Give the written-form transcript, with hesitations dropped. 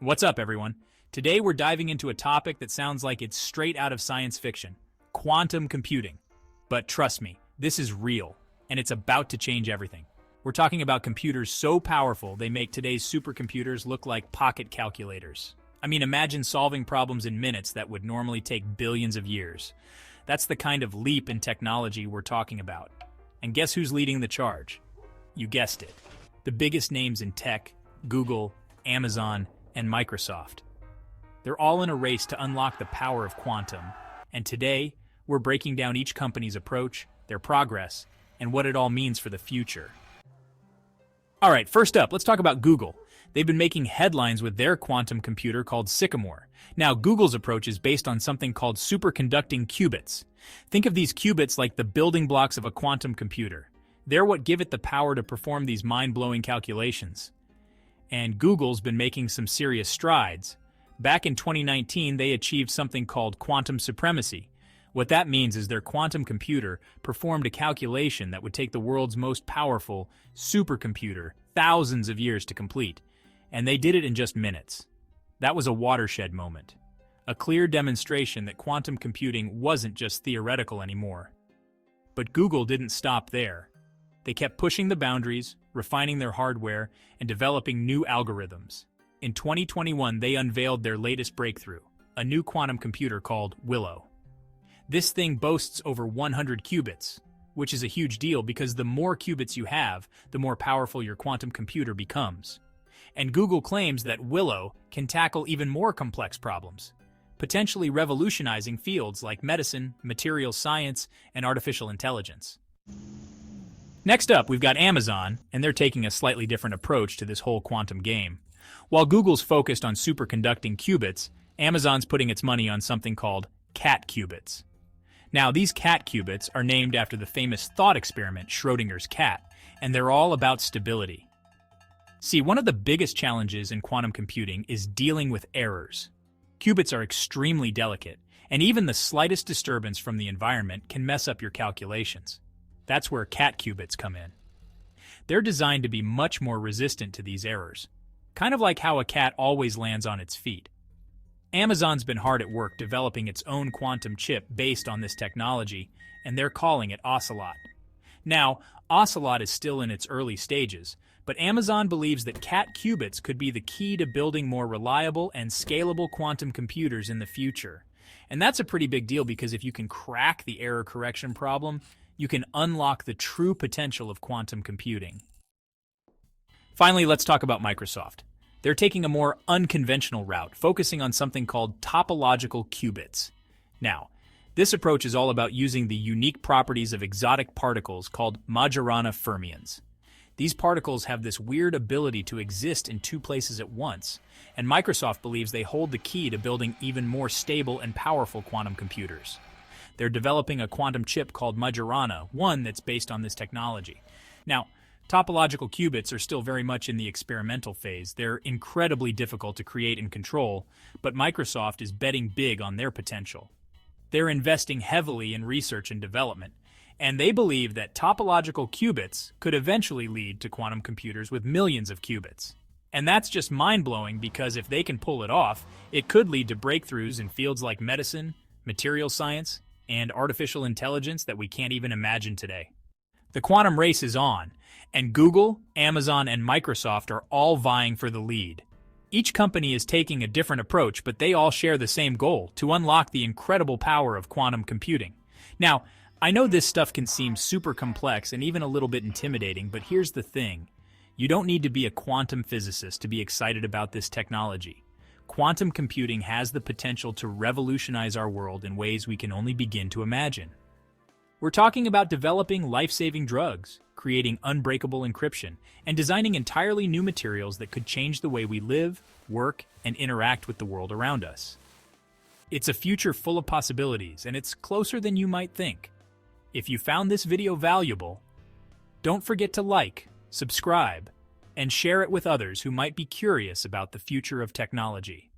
What's up, everyone? Today we're diving into a topic that sounds like it's straight out of science fiction: quantum computing. But trust me, this is real, and it's about to change everything. We're talking about computers so powerful they make today's supercomputers look like pocket calculators. I mean, imagine solving problems in minutes that would normally take billions of years. That's the kind of leap in technology we're talking about. And guess who's leading the charge? You guessed it. The biggest names in tech: Google, Amazon, and Microsoft. They're all in a race to unlock the power of quantum, and today, we're breaking down each company's approach, their progress, and what it all means for the future. Alright, first up, let's talk about Google. They've been making headlines with their quantum computer called Sycamore. Now, Google's approach is based on something called superconducting qubits. Think of these qubits like the building blocks of a quantum computer. They're what give it the power to perform these mind-blowing calculations. And Google's been making some serious strides. Back in 2019, they achieved something called quantum supremacy. What that means is their quantum computer performed a calculation that would take the world's most powerful supercomputer thousands of years to complete. And they did it in just minutes. That was a watershed moment. A clear demonstration that quantum computing wasn't just theoretical anymore. But Google didn't stop there. They kept pushing the boundaries, refining their hardware, and developing new algorithms. In 2021, they unveiled their latest breakthrough, a new quantum computer called Willow. This thing boasts over 100 qubits, which is a huge deal because the more qubits you have, the more powerful your quantum computer becomes. And Google claims that Willow can tackle even more complex problems, potentially revolutionizing fields like medicine, materials science, and artificial intelligence. Next up, we've got Amazon, and they're taking a slightly different approach to this whole quantum game. While Google's focused on superconducting qubits, Amazon's putting its money on something called cat qubits. Now, these cat qubits are named after the famous thought experiment Schrödinger's cat, and they're all about stability. See, one of the biggest challenges in quantum computing is dealing with errors. Qubits are extremely delicate, and even the slightest disturbance from the environment can mess up your calculations. That's where cat qubits come in. They're designed to be much more resistant to these errors, kind of like how a cat always lands on its feet. Amazon's been hard at work developing its own quantum chip based on this technology, and they're calling it Ocelot. Now, Ocelot is still in its early stages, but Amazon believes that cat qubits could be the key to building more reliable and scalable quantum computers in the future. And that's a pretty big deal because if you can crack the error correction problem, you can unlock the true potential of quantum computing. Finally, let's talk about Microsoft. They're taking a more unconventional route, focusing on something called topological qubits. Now, this approach is all about using the unique properties of exotic particles called Majorana fermions. These particles have this weird ability to exist in two places at once, and Microsoft believes they hold the key to building even more stable and powerful quantum computers. They're developing a quantum chip called Majorana, one that's based on this technology. Now, topological qubits are still very much in the experimental phase. They're incredibly difficult to create and control, but Microsoft is betting big on their potential. They're investing heavily in research and development, and they believe that topological qubits could eventually lead to quantum computers with millions of qubits. And that's just mind-blowing because if they can pull it off, it could lead to breakthroughs in fields like medicine, materials science, and artificial intelligence that we can't even imagine today. The quantum race is on, and Google, Amazon, and Microsoft are all vying for the lead. Each company is taking a different approach, but they all share the same goal: to unlock the incredible power of quantum computing. Now, I know this stuff can seem super complex and even a little bit intimidating, but here's the thing. You don't need to be a quantum physicist to be excited about this technology. Quantum computing has the potential to revolutionize our world in ways we can only begin to imagine. We're talking about developing life-saving drugs, creating unbreakable encryption, and designing entirely new materials that could change the way we live, work, and interact with the world around us. It's a future full of possibilities, and it's closer than you might think. If you found this video valuable, don't forget to like, subscribe, and share it with others who might be curious about the future of technology.